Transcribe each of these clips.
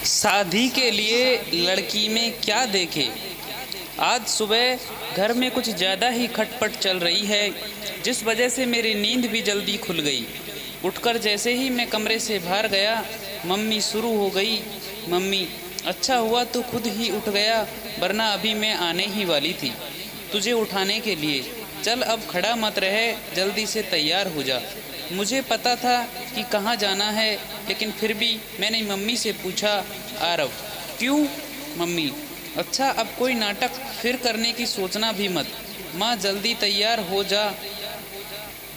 शादी के लिए लड़की में क्या देखे। आज सुबह घर में कुछ ज़्यादा ही खटपट चल रही है, जिस वजह से मेरी नींद भी जल्दी खुल गई। उठकर जैसे ही मैं कमरे से बाहर गया, मम्मी शुरू हो गई। मम्मी, अच्छा हुआ तू खुद ही उठ गया, वरना अभी मैं आने ही वाली थी तुझे उठाने के लिए। चल अब खड़ा मत रहे, जल्दी से तैयार हो जा। मुझे पता था कि कहाँ जाना है, लेकिन फिर भी मैंने मम्मी से पूछा, आरव क्यों मम्मी? अच्छा, अब कोई नाटक फिर करने की सोचना भी मत। माँ जल्दी तैयार हो जा,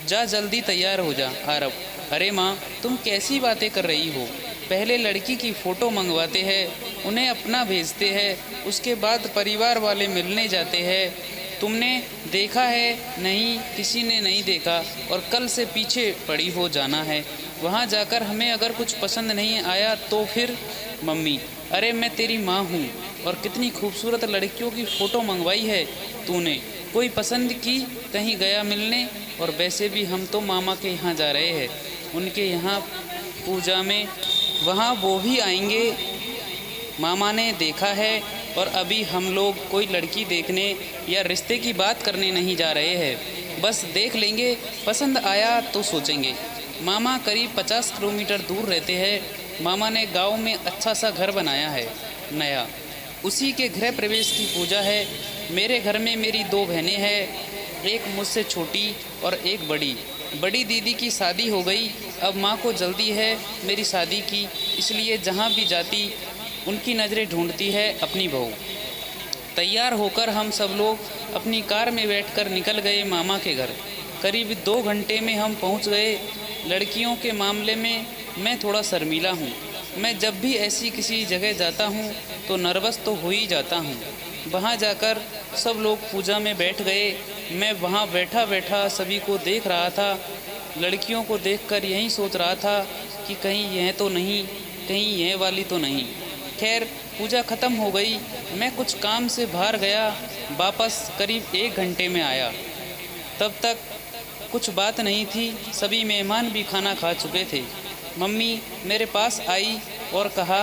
जल्दी तैयार हो जा। आरव, अरे माँ, तुम कैसी बातें कर रही हो? पहले लड़की की फ़ोटो मंगवाते हैं, उन्हें अपना भेजते हैं, उसके बाद परिवार वाले मिलने जाते हैं। तुमने देखा है? नहीं, किसी ने नहीं देखा, और कल से पीछे पड़ी हो जाना है। वहाँ जाकर हमें अगर कुछ पसंद नहीं आया तो फिर? मम्मी, अरे मैं तेरी माँ हूँ, और कितनी खूबसूरत लड़कियों की फ़ोटो मंगवाई है तूने। कोई पसंद की कहीं गया मिलने? और वैसे भी हम तो मामा के यहाँ जा रहे हैं, उनके यहाँ पूजा में, वहाँ वो भी आएंगे। मामा ने देखा है, और अभी हम लोग कोई लड़की देखने या रिश्ते की बात करने नहीं जा रहे हैं, बस देख लेंगे, पसंद आया तो सोचेंगे। मामा करीब 50 किलोमीटर दूर रहते हैं। मामा ने गांव में अच्छा सा घर बनाया है नया, उसी के गृह प्रवेश की पूजा है। मेरे घर में मेरी 2 बहनें हैं, एक मुझसे छोटी और एक बड़ी। बड़ी दीदी की शादी हो गई, अब माँ को जल्दी है मेरी शादी की, इसलिए जहाँ भी जाती उनकी नज़रें ढूंढती है अपनी बहू। तैयार होकर हम सब लोग अपनी कार में बैठकर निकल गए मामा के घर। करीब 2 घंटे में हम पहुंच गए। लड़कियों के मामले में मैं थोड़ा शर्मीला हूं। मैं जब भी ऐसी किसी जगह जाता हूं तो नर्वस तो हो ही जाता हूं। वहां जाकर सब लोग पूजा में बैठ गए। मैं वहां बैठा बैठा सभी को देख रहा था। लड़कियों को देखकर यही सोच रहा था कि कहीं यह तो नहीं, कहीं यह वाली तो नहीं। खैर, पूजा ख़त्म हो गई। मैं कुछ काम से बाहर गया, वापस करीब 1 घंटे में आया। तब तक कुछ बात नहीं थी, सभी मेहमान भी खाना खा चुके थे। मम्मी मेरे पास आई और कहा,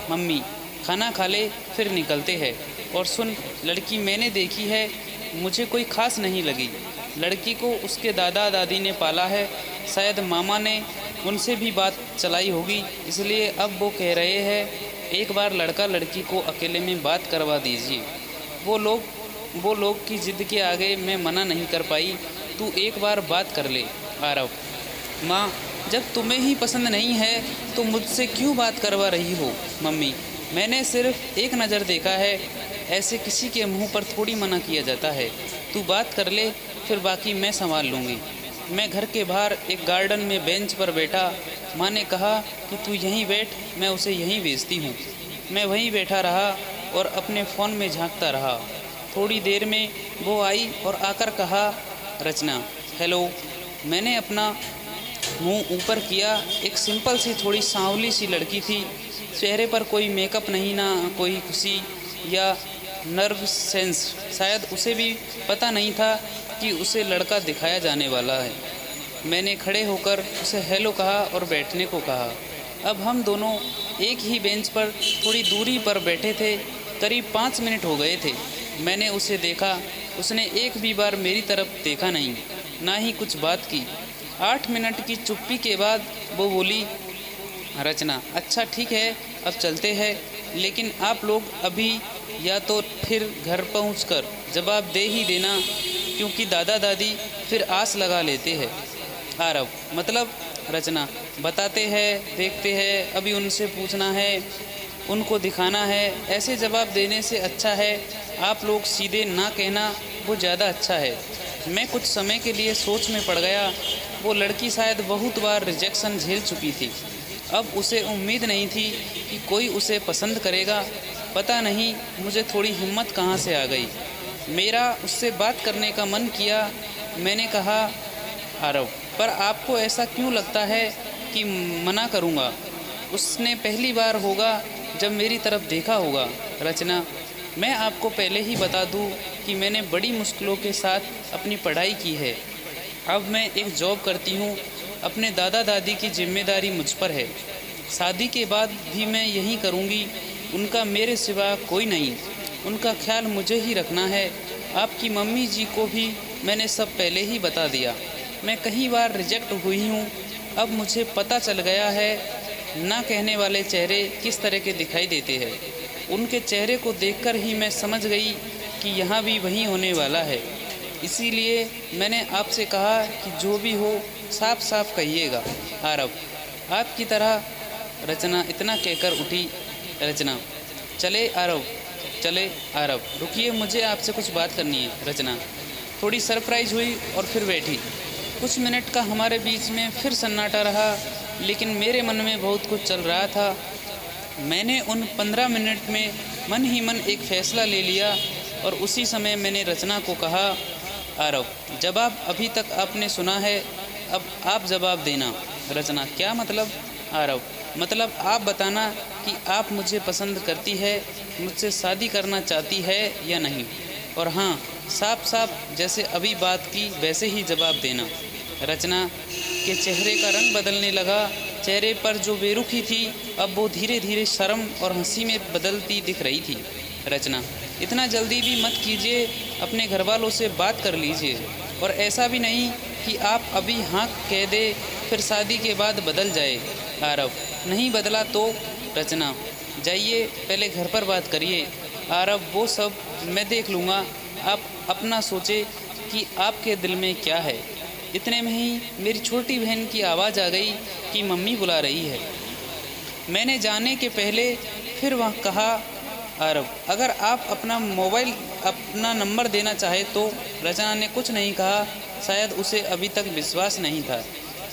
मम्मी खाना खा ले, फिर निकलते हैं। और सुन, लड़की मैंने देखी है, मुझे कोई ख़ास नहीं लगी। लड़की को उसके दादा दादी ने पाला है, शायद मामा ने उनसे भी बात चलाई होगी, इसलिए अब वो कह रहे हैं एक बार लड़का लड़की को अकेले में बात करवा दीजिए। वो लोग की ज़िद के आगे मैं मना नहीं कर पाई। तू एक बार बात कर ले। आरव, माँ जब तुम्हें ही पसंद नहीं है तो मुझसे क्यों बात करवा रही हो? मम्मी, मैंने सिर्फ एक नज़र देखा है, ऐसे किसी के मुंह पर थोड़ी मना किया जाता है। तू बात कर ले, फिर बाकी मैं संभाल लूँगी। मैं घर के बाहर एक गार्डन में बेंच पर बैठा। माँ ने कहा कि तू यहीं बैठ, मैं उसे यहीं भेजती हूँ। मैं वहीं बैठा रहा और अपने फ़ोन में झांकता रहा। थोड़ी देर में वो आई और आकर कहा, रचना, हेलो। मैंने अपना मुंह ऊपर किया। एक सिंपल सी थोड़ी सांवली सी लड़की थी, चेहरे पर कोई मेकअप नहीं, ना कोई खुशी या नर्व सेंस। शायद उसे भी पता नहीं था कि उसे लड़का दिखाया जाने वाला है। मैंने खड़े होकर उसे हेलो कहा और बैठने को कहा। अब हम दोनों एक ही बेंच पर थोड़ी दूरी पर बैठे थे। करीब 5 मिनट हो गए थे। मैंने उसे देखा, उसने एक भी बार मेरी तरफ देखा नहीं, ना ही कुछ बात की। 8 मिनट की चुप्पी के बाद वो बोली, रचना, अच्छा ठीक है, अब चलते हैं, लेकिन आप लोग अभी या तो फिर घर पहुंचकर जवाब दे ही देना, क्योंकि दादा दादी फिर आस लगा लेते हैं। आरव, मतलब? रचना, बताते हैं, देखते हैं, अभी उनसे पूछना है, उनको दिखाना है। ऐसे जवाब देने से अच्छा है आप लोग सीधे ना कहना, वो ज़्यादा अच्छा है। मैं कुछ समय के लिए सोच में पड़ गया। वो लड़की शायद बहुत बार रिजेक्शन झेल चुकी थी। अब उसे उम्मीद नहीं थी कि कोई उसे पसंद करेगा। पता नहीं मुझे थोड़ी हिम्मत कहाँ से आ गई। मेरा उससे बात करने का मन किया। मैंने कहा, आरव, पर आपको ऐसा क्यों लगता है कि मना करूँगा? उसने पहली बार होगा जब मेरी तरफ देखा होगा। रचना, मैं आपको पहले ही बता दूं कि मैंने बड़ी मुश्किलों के साथ अपनी पढ़ाई की है। अब मैं एक जॉब करती हूँ। अपने दादा दादी की जिम्मेदारी मुझ पर है। शादी के बाद भी मैं यही करूँगी। उनका मेरे सिवा कोई नहीं। उनका ख्याल मुझे ही रखना है। आपकी मम्मी जी को भी मैंने सब पहले ही बता दिया। मैं कई बार रिजेक्ट हुई हूँ। अब मुझे पता चल गया है ना कहने वाले चेहरे किस तरह के दिखाई देते हैं। उनके चेहरे को देखकर ही मैं समझ गई कि यहाँ भी वही होने वाला है। इसीलिए मैंने आपसे कहा कि जो भी हो साफ साफ कहिएगा। आरव, आपकी तरह। रचना इतना कहकर उठी। रचना, चले आरव, चले आरव। रुकिए, मुझे आपसे कुछ बात करनी है। रचना थोड़ी सरप्राइज हुई और फिर बैठी। कुछ मिनट का हमारे बीच में फिर सन्नाटा रहा, लेकिन मेरे मन में बहुत कुछ चल रहा था। मैंने उन 15 मिनट में मन ही मन एक फ़ैसला ले लिया और उसी समय मैंने रचना को कहा, आरव, जवाब अभी तक आपने सुना है, अब आप जवाब देना। रचना, क्या मतलब? आरव, मतलब आप बताना कि आप मुझे पसंद करती है, मुझसे शादी करना चाहती है या नहीं। और हाँ, साफ साफ जैसे अभी बात की वैसे ही जवाब देना। रचना के चेहरे का रंग बदलने लगा। चेहरे पर जो बेरुखी थी अब वो धीरे धीरे शर्म और हंसी में बदलती दिख रही थी। रचना, इतना जल्दी भी मत कीजिए, अपने घर वालों से बात कर लीजिए। और ऐसा भी नहीं कि आप अभी हाँ कह दे फिर शादी के बाद बदल जाए। आरव, नहीं बदला तो? रचना, जाइए पहले घर पर बात करिए। आरव, वो सब मैं देख लूँगा, आप अपना सोचे कि आपके दिल में क्या है। इतने में ही मेरी छोटी बहन की आवाज़ आ गई कि मम्मी बुला रही है। मैंने जाने के पहले फिर वह कहा, आरव, अगर आप अपना नंबर देना चाहे तो। रचना ने कुछ नहीं कहा, शायद उसे अभी तक विश्वास नहीं था।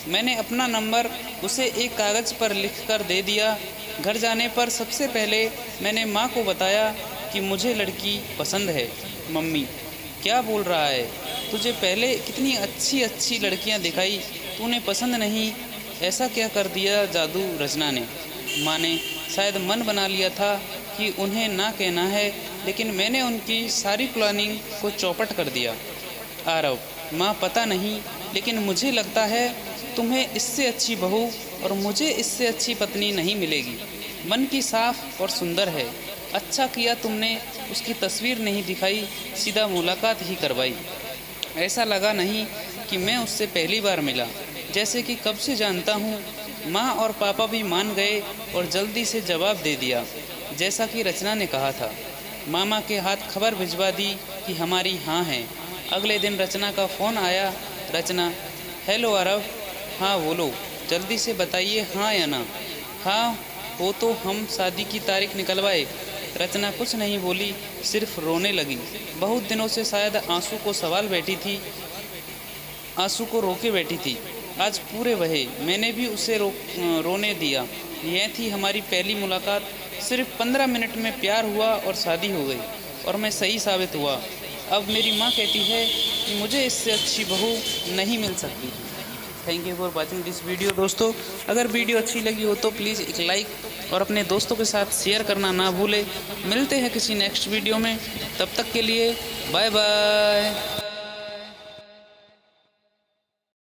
मैंने अपना नंबर उसे एक कागज़ पर लिखकर दे दिया। घर जाने पर सबसे पहले मैंने माँ को बताया कि मुझे लड़की पसंद है। मम्मी, क्या बोल रहा है? तुझे पहले कितनी अच्छी अच्छी लड़कियाँ दिखाई, तूने पसंद नहीं? ऐसा क्या कर दिया जादू रचना ने? माँ ने शायद मन बना लिया था कि उन्हें ना कहना है, लेकिन मैंने उनकी सारी प्लानिंग को चौपट कर दिया। आरव, माँ पता नहीं, लेकिन मुझे लगता है तुम्हें इससे अच्छी बहू और मुझे इससे अच्छी पत्नी नहीं मिलेगी। मन की साफ और सुंदर है। अच्छा किया तुमने उसकी तस्वीर नहीं दिखाई, सीधा मुलाकात ही करवाई। ऐसा लगा नहीं कि मैं उससे पहली बार मिला, जैसे कि कब से जानता हूँ। माँ और पापा भी मान गए और जल्दी से जवाब दे दिया, जैसा कि रचना ने कहा था। मामा के हाथ खबर भिजवा दी कि हमारी हाँ है। अगले दिन रचना का फ़ोन आया। रचना, हेलो आरव। हाँ बोलो, जल्दी से बताइए हाँ या ना। हाँ हो तो हम शादी की तारीख निकलवाए। रचना कुछ नहीं बोली, सिर्फ रोने लगी। बहुत दिनों से शायद आंसू को रोके बैठी थी। आज पूरे बहे। मैंने भी उसे रोने दिया। यह थी हमारी पहली मुलाकात। सिर्फ 15 मिनट में प्यार हुआ और शादी हो गई, और मैं सही साबित हुआ। अब मेरी माँ कहती है कि मुझे इससे अच्छी बहू नहीं मिल सकती। Thank you for watching this video. दोस्तों, अगर वीडियो अच्छी लगी हो तो प्लीज़ एक लाइक और अपने दोस्तों के साथ शेयर करना ना भूलें। मिलते हैं किसी नेक्स्ट वीडियो में, तब तक के लिए बाय बाय।